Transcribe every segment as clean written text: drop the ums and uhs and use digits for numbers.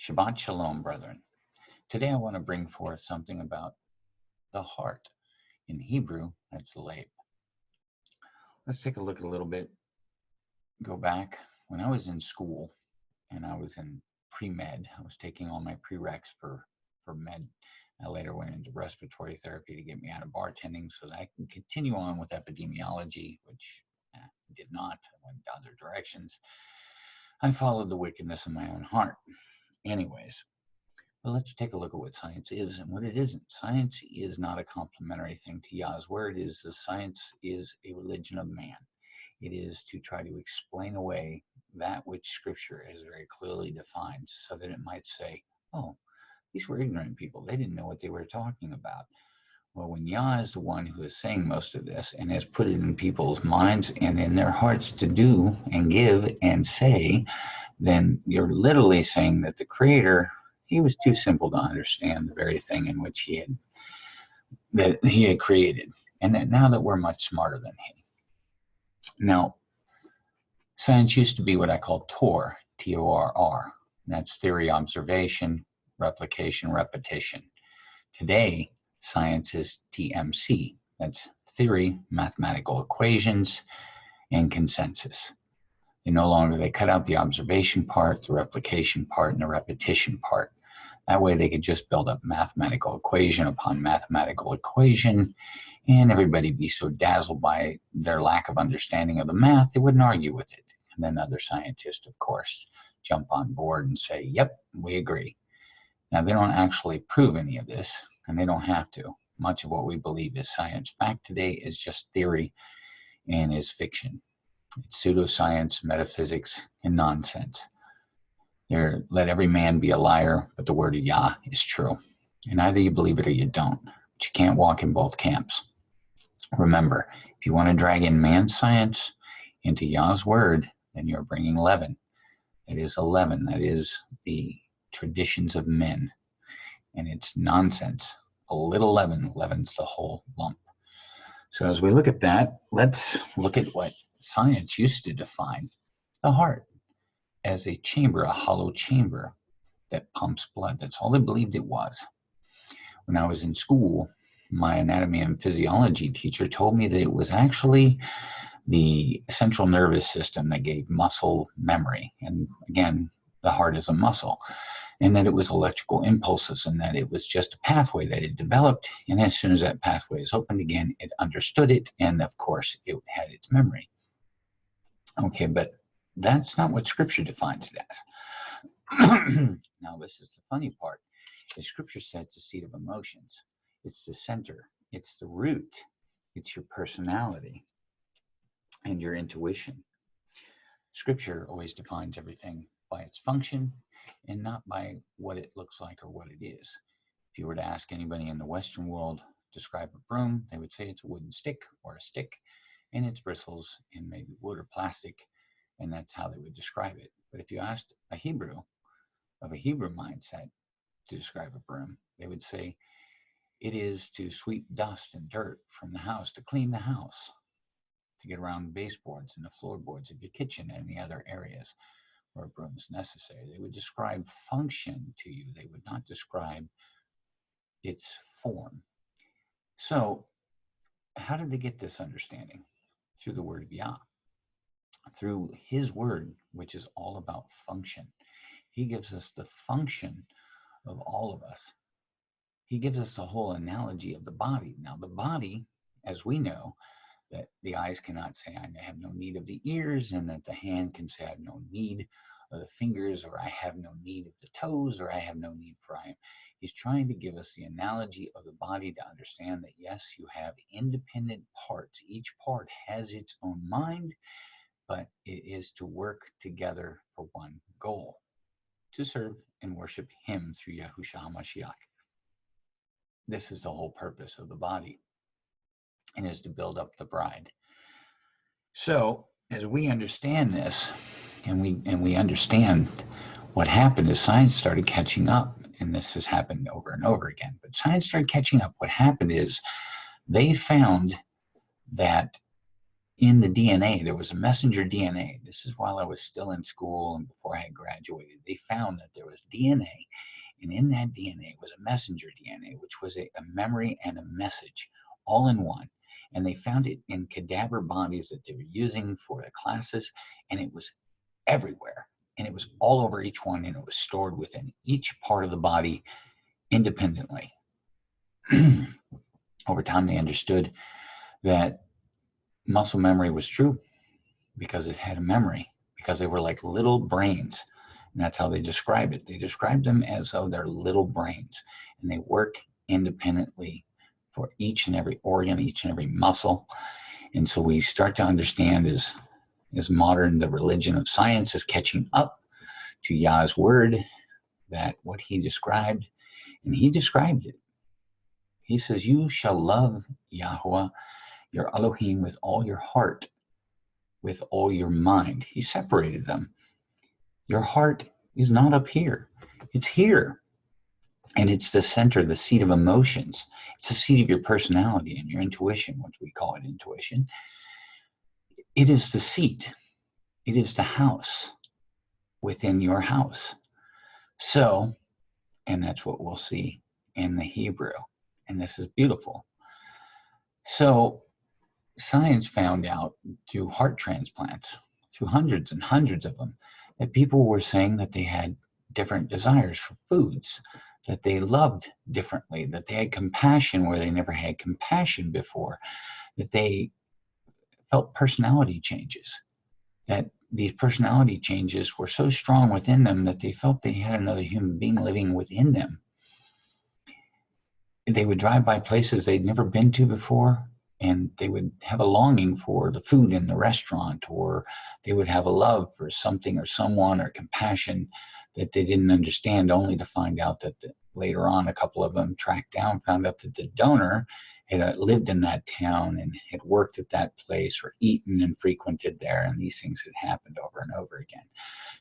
Shabbat Shalom, brethren. Today I want to bring forth something about the heart. In Hebrew, that's LABE. Let's take a look a little bit. Go back. When I was in school and I was in pre-med, I was taking all my prereqs for med. I later went into respiratory therapy to get me out of bartending so that I can continue on with epidemiology, which I did not. I went other directions. I followed the wickedness of my own heart. Anyways, well, let's take a look at what science is and what it isn't. Science is not a complementary thing to Yah's word. Science is a religion of man. It is to try to explain away that which Scripture has very clearly defined so that it might say, oh, these were ignorant people. They didn't know what they were talking about. Well, when Yah is the one who is saying most of this and has put it in people's minds and in their hearts to do and give and say, then you're literally saying that the Creator, he was too simple to understand the very thing in which he had created. And that now that we're much smarter than him. Now, science used to be what I call TOR, T-O-R-R. That's theory, observation, replication, repetition. Today, science is TMC. That's theory, mathematical equations, and consensus. They cut out the observation part, the replication part, and the repetition part. That way they could just build up mathematical equation upon mathematical equation, and everybody be so dazzled by their lack of understanding of the math, they wouldn't argue with it. And then other scientists, of course, jump on board and say, yep, we agree. Now, they don't actually prove any of this, and they don't have to. Much of what we believe is science. Fact today is just theory and is fiction. It's pseudoscience, metaphysics, and nonsense. Let every man be a liar, but the word of Yah is true. And either you believe it or you don't. But you can't walk in both camps. Remember, if you want to drag in man's science into Yah's word, then you're bringing leaven. It is a leaven. That is the traditions of men. And it's nonsense. A little leaven leavens the whole lump. So as we look at that, let's look at what science used to define the heart as a chamber, a hollow chamber that pumps blood. That's all they believed it was. When I was in school, my anatomy and physiology teacher told me that it was actually the central nervous system that gave muscle memory. And again, the heart is a muscle. And that it was electrical impulses and that it was just a pathway that it developed. And as soon as that pathway is opened again, it understood it. And of course, it had its memory. Okay, but that's not what Scripture defines it as. Now, this is the funny part. The Scripture says it's the seat of emotions. It's the center. It's the root. It's your personality and your intuition. Scripture always defines everything by its function and not by what it looks like or what it is. If you were to ask anybody in the Western world, describe a broom, they would say it's a wooden stick or a stick, and its bristles in maybe wood or plastic, and that's how they would describe it. But if you asked a Hebrew of a Hebrew mindset to describe a broom, they would say it is to sweep dust and dirt from the house, to clean the house, to get around the baseboards and the floorboards of your kitchen and the other areas where a broom is necessary. They would describe function to you. They would not describe its form. So how did they get this understanding? Through the word of Yah. Through his word, which is all about function. He gives us the function of all of us. He gives us the whole analogy of the body. Now, the body, as we know, that the eyes cannot say, I have no need of the ears, and that the hand can say, I have no need of the fingers, or I have no need of the toes, or I have no need for I am. He's trying to give us the analogy of the body to understand that, yes, you have independent parts. Each part has its own mind, but it is to work together for one goal, to serve and worship him through Yahushua HaMashiach. This is the whole purpose of the body, and is to build up the bride. So as we understand this, and we understand what happened is science started catching up, and this has happened over and over again, but science started catching up. What happened is they found that in the DNA, there was a messenger DNA. This is while I was still in school and before I had graduated. They found that there was DNA, and in that DNA was a messenger DNA, which was a memory and a message all in one. And they found it in cadaver bodies that they were using for the classes, and it was everywhere. And it was all over each one, and it was stored within each part of the body independently. Over time, they understood that muscle memory was true because it had a memory, because they were like little brains. And that's how they describe it. They describe them as though they're little brains, and they work independently for each and every organ, each and every muscle. And so we start to understand as modern, the religion of science is catching up to Yah's word, that what he described, and he described it. He says, you shall love Yahuwah, your Elohim, with all your heart, with all your mind. He separated them. Your heart is not up here. It's here. And it's the center, the seat of emotions. It's the seat of your personality and your intuition, which we call it intuition. It is the seat. It is the house within your house. So, and that's what we'll see in the Hebrew. And this is beautiful. So, science found out through heart transplants, through hundreds and hundreds of them, that people were saying that they had different desires for foods, that they loved differently, that they had compassion where they never had compassion before, that they felt personality changes, that these personality changes were so strong within them that they felt they had another human being living within them. They would drive by places they'd never been to before, and they would have a longing for the food in the restaurant, or they would have a love for something or someone, or compassion that they didn't understand, only to find out that later on, a couple of them tracked down, found out that the donor had lived in that town and had worked at that place or eaten and frequented there, and these things had happened over and over again.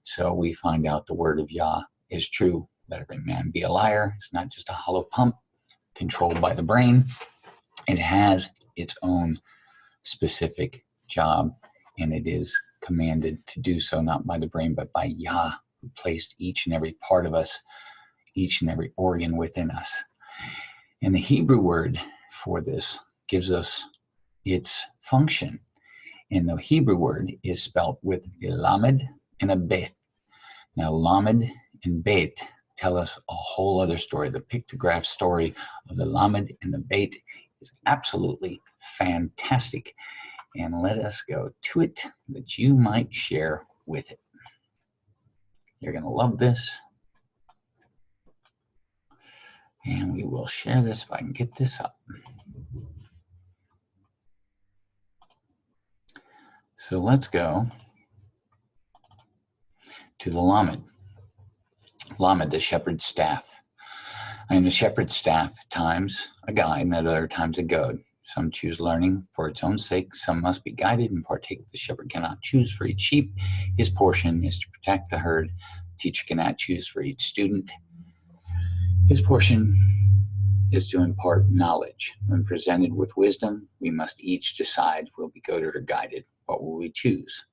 So we find out the word of Yah is true. Let every man be a liar. It's not just a hollow pump controlled by the brain. It has its own specific job, and it is commanded to do so, not by the brain, but by Yah, who placed each and every part of us, each and every organ within us. And the Hebrew word for this gives us its function. And the Hebrew word is spelled with a lamed and a bet. Now, lamed and bet tell us a whole other story. The pictograph story of the lamed and the bet is absolutely fantastic. And let us go to it that you might share with it. You're going to love this. And we will share this if I can get this up. So let's go to the lamed. Lamed, the shepherd's staff. I am the shepherd's staff, at times a guide, and at other times a goad. Some choose learning for its own sake. Some must be guided and partake. The shepherd cannot choose for each sheep. His portion is to protect the herd. The teacher cannot choose for each student. His portion is to impart knowledge. When presented with wisdom, we must each decide, will be goaded or guided? What will we choose?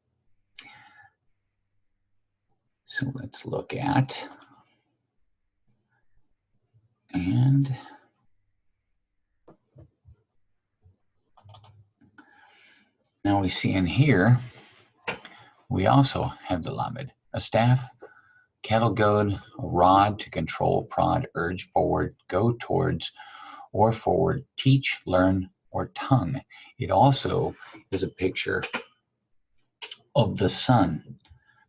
So let's look at, and now we see in here, we also have the lamed, a staff, cattle goad, a rod to control, prod, urge forward, go towards, or forward, teach, learn, or tongue. It also is a picture of the son,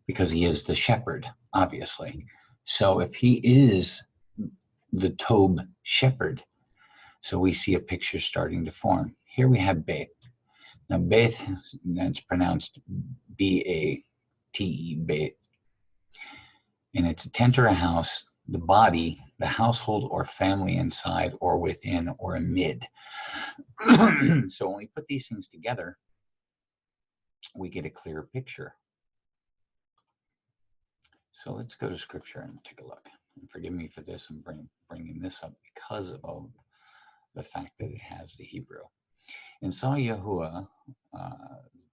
because he is the shepherd, obviously. So if he is the Tob shepherd, so we see a picture starting to form. Here we have Beth. Now Beth, that's pronounced B-A-T-E, Beth. And it's a tent or a house, the body, the household or family inside or within or amid. So when we put these things together, we get a clear picture. So let's go to scripture and take a look. And forgive me for this and bringing this up because of the fact that it has the Hebrew. And saw Yahuwah,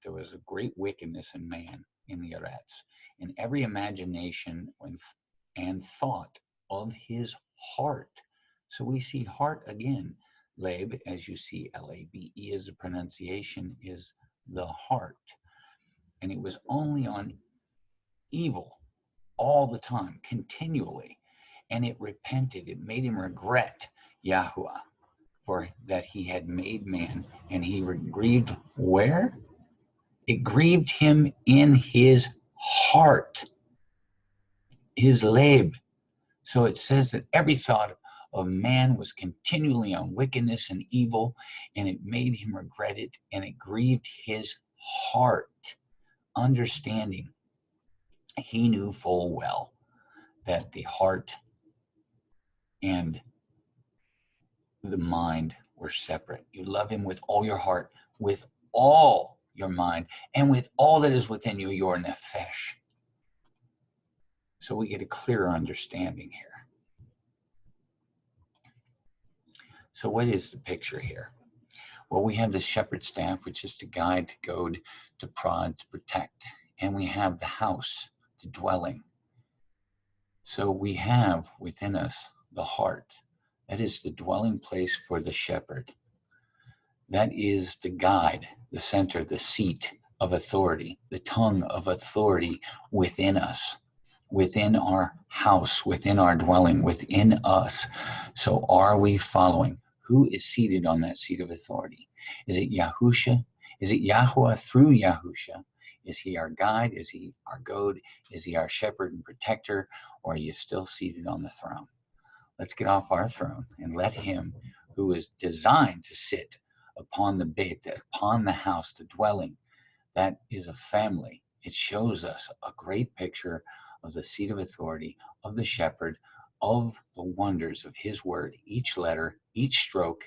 there was a great wickedness in man in the Eretz, and every imagination and thought of his heart. So we see heart again. LABE, as you see, LABE as the pronunciation, is the heart. And it was only on evil all the time, continually. And it repented. It made him regret Yahuwah for that he had made man. And he grieved where? It grieved him in his heart, his LABE. So it says that every thought of man was continually on wickedness and evil, and it made him regret it, and it grieved his heart. Understanding, he knew full well that the heart and the mind were separate. You love him with all your heart, with all your mind, and with all that is within you, your nefesh. So we get a clearer understanding here. So what is the picture here? Well, we have the shepherd staff, which is to guide, to goad, to prod, to protect. And we have the house, the dwelling. So we have within us the heart. That is the dwelling place for the shepherd. That is the guide, the center, the seat of authority, the tongue of authority within us, within our house, within our dwelling, within us. So are we following? Who is seated on that seat of authority? Is it Yahusha? Is it Yahuwah through Yahusha? Is he our guide? Is he our goad? Is he our shepherd and protector? Or are you still seated on the throne? Let's get off our throne and let him who is designed to sit upon the beit, upon the house, the dwelling, that is a family. It shows us a great picture of the seat of authority, of the shepherd, of the wonders of his word. Each letter, each stroke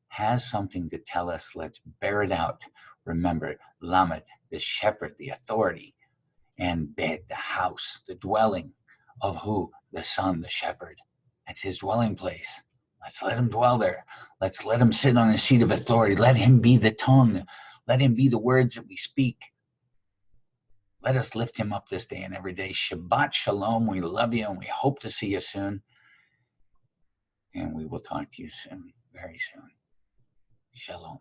has something to tell us. Let's bear it out. Remember, Lamed, the shepherd, the authority, and Bet, the house, the dwelling of who? The son, the shepherd. That's his dwelling place. Let's let him dwell there. Let's let him sit on his seat of authority. Let him be the tongue. Let him be the words that we speak. Let us lift him up this day and every day. Shabbat shalom. We love you and we hope to see you soon. And we will talk to you soon, very soon. Shalom.